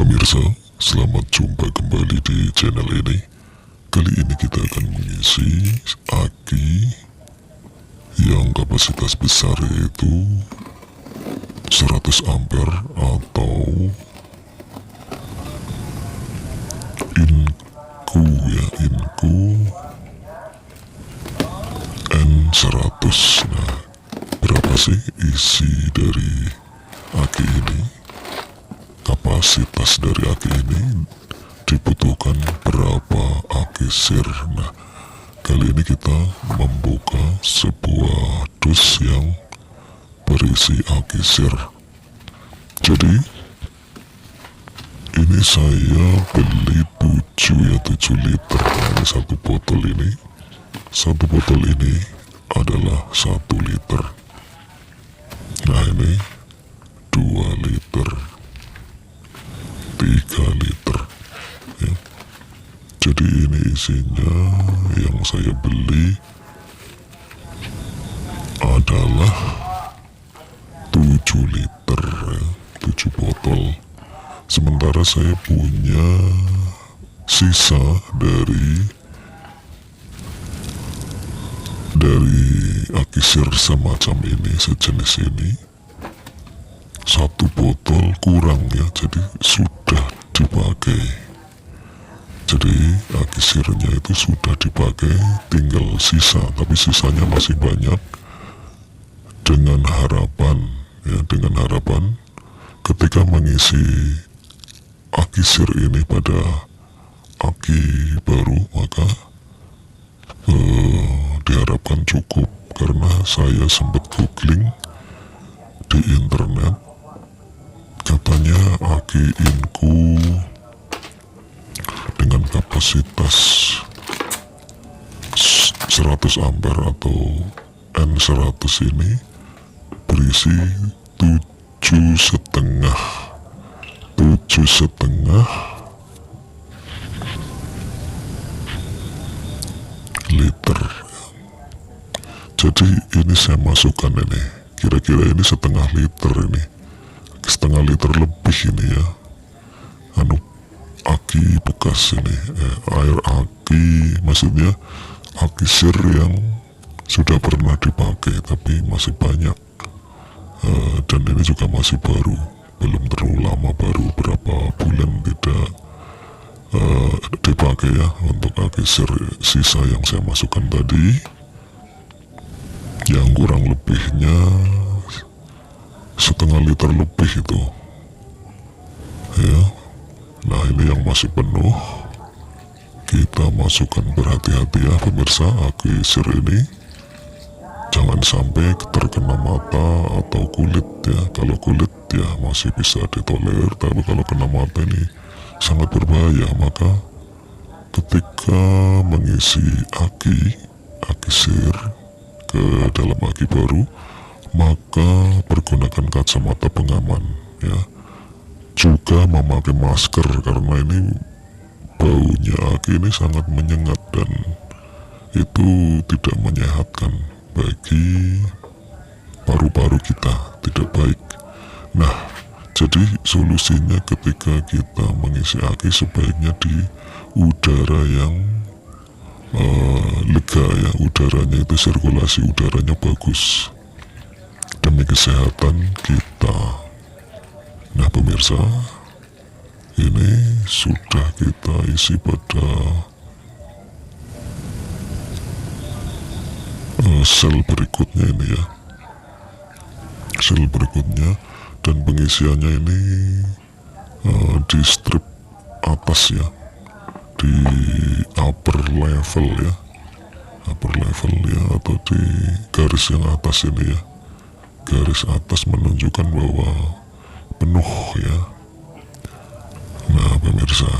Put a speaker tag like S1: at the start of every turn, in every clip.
S1: Pemirsa, selamat jumpa kembali di channel ini. Kali ini kita akan mengisi aki yang kapasitas besar yaitu 100 ampere atau Inku ya, Inku N100. Nah, berapa sih isi dari aki ini? Kapasitas dari aki ini dibutuhkan berapa aki sir. Nah, kali ini kita membuka sebuah dus yang berisi aki sir. Jadi ini saya beli 7 liter. Nah, ini satu botol ini adalah 1 liter. Nah, ini 2 liter, 3 liter ya. Jadi ini isinya yang saya beli adalah 7 liter ya, 7 botol. Sementara saya punya sisa dari aki sir semacam ini, sejenis ini, 1 botol kurang ya, jadi sudah dipakai. Jadi aki sirnya itu sudah dipakai, tinggal sisa, tapi sisanya masih banyak. Dengan harapan ketika mengisi aki sir ini pada aki baru, maka diharapkan cukup. Karena saya sempat googling di internet, katanya aki Inku dengan kapasitas 100 ampere atau N100 ini berisi 7,5 liter. Jadi ini saya masukkan ini, kira-kira ini setengah liter ini, setengah liter lebih ini ya, aki bekas ini, air aki, maksudnya aki sir yang sudah pernah dipakai tapi masih banyak. Dan ini juga masih baru, belum terlalu lama, baru berapa bulan tidak dipakai ya, untuk aki sir sisa yang saya masukkan tadi, yang kurang lebihnya setengah liter lebih itu ya. Nah, ini yang masih penuh kita masukkan. Berhati-hati ya pemirsa, aki sir ini jangan sampai terkena mata atau kulit ya. Kalau kulit ya masih bisa ditolerir, tapi kalau kena mata ini sangat berbahaya. Maka ketika mengisi aki sir ke dalam aki baru, maka pergunakan kacamata pengaman ya, juga memakai masker, karena ini baunya aki ini sangat menyengat dan itu tidak menyehatkan bagi paru-paru kita, tidak baik. Nah, jadi solusinya ketika kita mengisi aki sebaiknya di udara yang lega ya, udaranya itu sirkulasi udaranya bagus demi kesehatan kita. Nah pemirsa, ini sudah kita isi pada sel berikutnya ini ya, sel berikutnya, dan pengisiannya ini di strip atas ya, di upper level ya, atau di garis yang atas ini ya. Garis atas menunjukkan bahwa penuh ya. Nah pemirsa,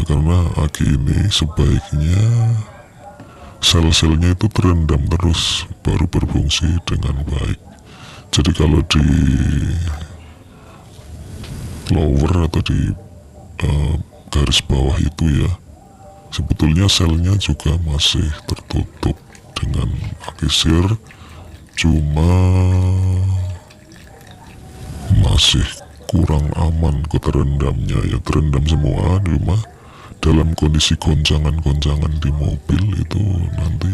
S1: karena aki ini sebaiknya sel-selnya itu terendam terus baru berfungsi dengan baik. Jadi kalau di lower atau di garis bawah itu ya, sebetulnya selnya juga masih tertutup dengan aki sir, cuma masih kurang aman keterendamnya ya, terendam semua di rumah dalam kondisi goncangan-goncangan di mobil itu nanti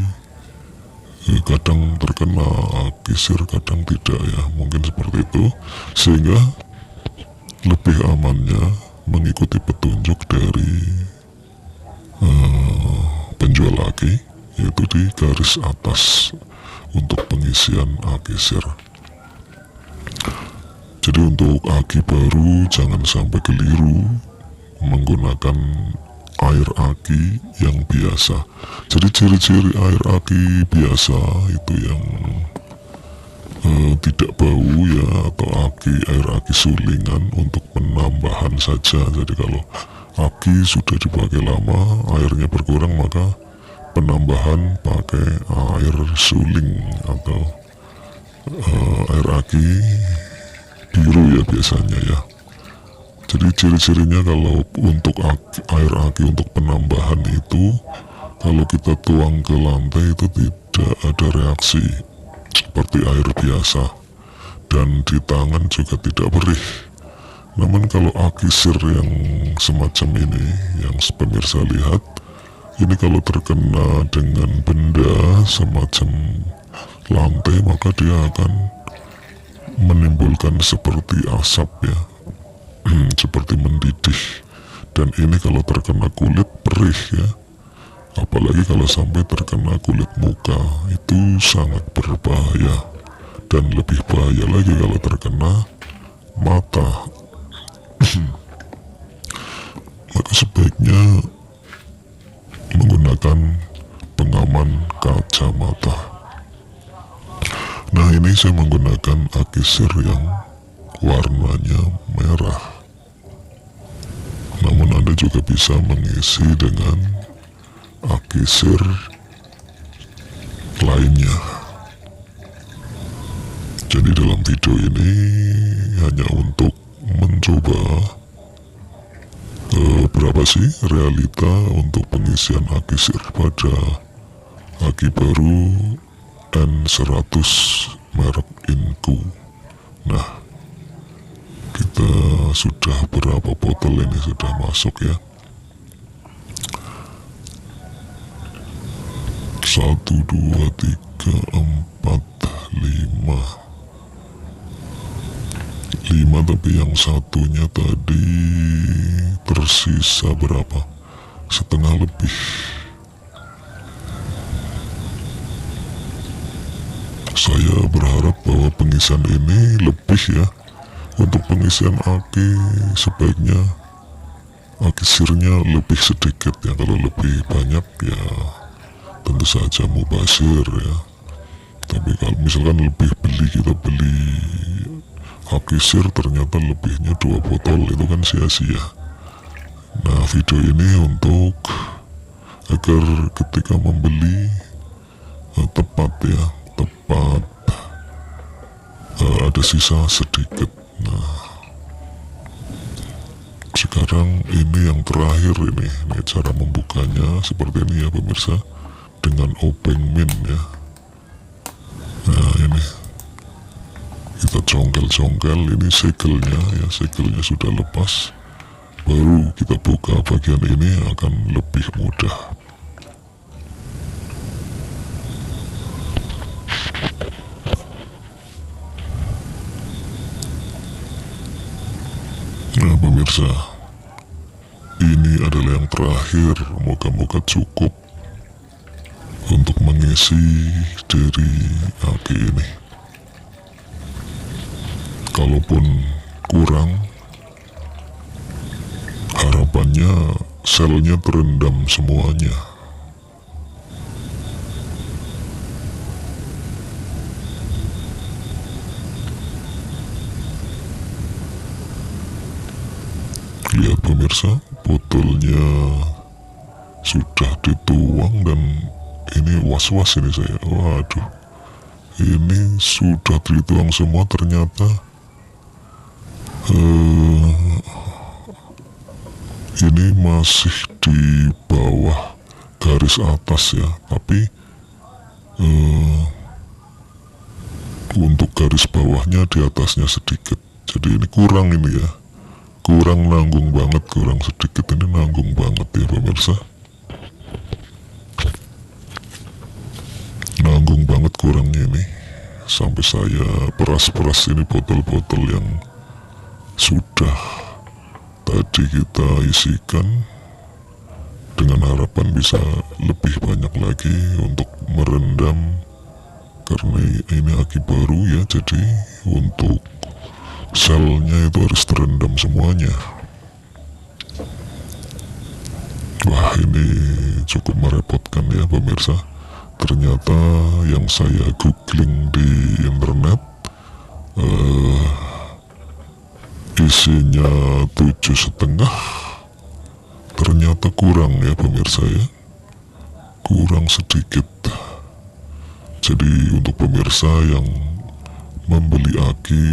S1: kadang terkena kisir, kadang tidak ya, mungkin seperti itu. Sehingga lebih amannya mengikuti petunjuk dari penjual aki, yaitu di garis atas untuk pengisian akisir. Jadi untuk aki baru jangan sampai keliru menggunakan air aki yang biasa. Jadi ciri-ciri air aki biasa itu yang tidak bau ya, atau air aki sulingan untuk penambahan saja. Jadi kalau aki sudah dipakai lama, airnya berkurang, maka penambahan pakai air suling atau air aki biru ya biasanya ya. Jadi ciri-cirinya kalau untuk air aki untuk penambahan itu, kalau kita tuang ke lantai itu tidak ada reaksi seperti air biasa, dan di tangan juga tidak perih. Namun kalau akisir yang semacam ini, yang pemirsa lihat, ini kalau terkena dengan benda semacam lantai, maka dia akan menimbulkan seperti asap ya, seperti mendidih. Dan ini kalau terkena kulit perih ya, apalagi kalau sampai terkena kulit muka, itu sangat berbahaya. Dan lebih bahaya lagi kalau terkena mata. Maka sebaiknya menggunakan pengaman kacamata. Nah, ini saya menggunakan akisir yang warnanya merah. Namun Anda juga bisa mengisi dengan akisir lainnya. Jadi dalam video ini hanya untuk mencoba berapa sih realita untuk pengisian akisir pada aki baru N100 merek Inku. Nah, kita sudah berapa botol ini sudah masuk ya? 1, 2, 3, 4, 5. 5, tapi yang satunya tadi tersisa berapa? Setengah lebih. Saya berharap bahwa pengisian ini lebih ya. Untuk pengisian aki sebaiknya akisirnya lebih sedikit ya. Kalau lebih banyak ya tentu saja mubazir ya. Tapi kalau misalkan kita beli akisir ternyata lebihnya 2 botol, itu kan sia-sia. Nah, video ini untuk agar ketika membeli tepat ya, ada sisa sedikit. Nah, sekarang ini yang terakhir ini cara membukanya seperti ini ya pemirsa, dengan obeng min ya. Nah, ini kita congkel-congkel, ini segelnya ya, segelnya sudah lepas, baru kita buka bagian ini akan lebih mudah. Nah pemirsa, ini adalah yang terakhir, moga-moga cukup untuk mengisi dari aki ini. Kalaupun kurang, harapannya selnya terendam semuanya. Lihat pemirsa, botolnya sudah dituang dan ini was-was ini saya. Waduh, ini sudah dituang semua, ternyata ini masih di bawah garis atas ya, tapi untuk garis bawahnya di atasnya sedikit. Jadi ini kurang ini ya, kurang nanggung banget, kurang sedikit ini nanggung banget ya pemirsa. Nanggung banget kurangnya ini. Sampai saya peras-peras ini botol-botol yang sudah tadi kita isikan dengan harapan bisa lebih banyak lagi untuk merendam, karena ini aki baru ya, jadi untuk selnya itu harus terendam semuanya. Wah, ini cukup merepotkan ya pemirsa. Ternyata yang saya googling di internet isinya 7,5, ternyata kurang ya pemirsa ya, kurang sedikit. Jadi untuk pemirsa yang membeli aki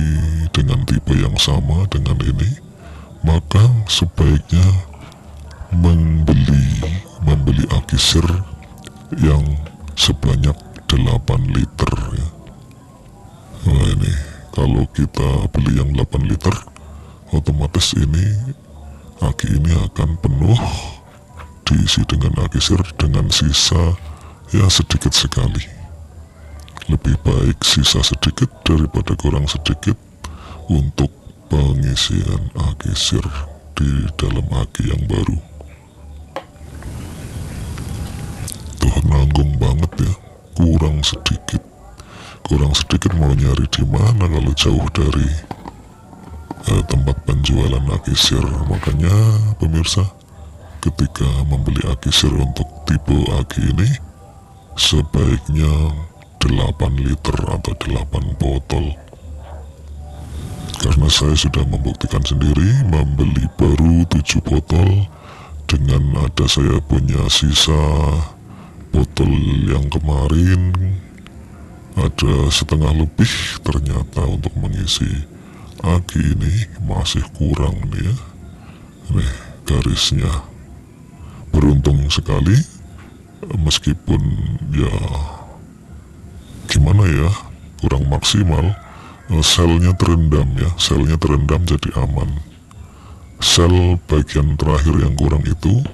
S1: dengan tipe yang sama dengan ini, maka sebaiknya membeli aki sir yang sebanyak 8 liter ya. Nah ini kalau kita beli yang 8 liter, otomatis ini aki ini akan penuh, diisi dengan aki sir dengan sisa ya sedikit sekali. Lebih baik sisa sedikit daripada kurang sedikit untuk pengisian aki sir di dalam aki yang baru. Tuh nanggung banget ya, kurang sedikit mau nyari di mana kalau jauh dari tempat penjualan aki sir. Makanya pemirsa, ketika membeli aki sir untuk tipe aki ini, sebaiknya 8 liter atau 8 botol. Karena saya sudah membuktikan sendiri, membeli baru 7 botol dengan ada saya punya sisa botol yang kemarin ada setengah lebih, ternyata untuk mengisi aki ini masih kurang nih ya. Nih garisnya. Beruntung sekali, meskipun ya gimana ya, kurang maksimal, selnya terendam ya, selnya terendam jadi aman. Sel bagian terakhir yang kurang itu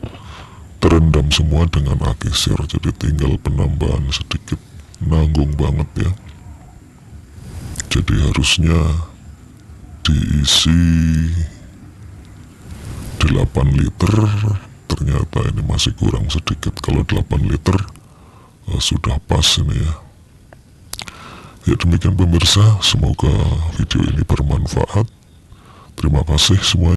S1: terendam semua dengan aki sir, jadi tinggal penambahan sedikit. Nanggung banget ya. Jadi harusnya diisi 8 liter, ternyata ini masih kurang sedikit. Kalau 8 liter sudah pas ini ya. Ya demikian pemirsa, semoga video ini bermanfaat. Terima kasih semuanya.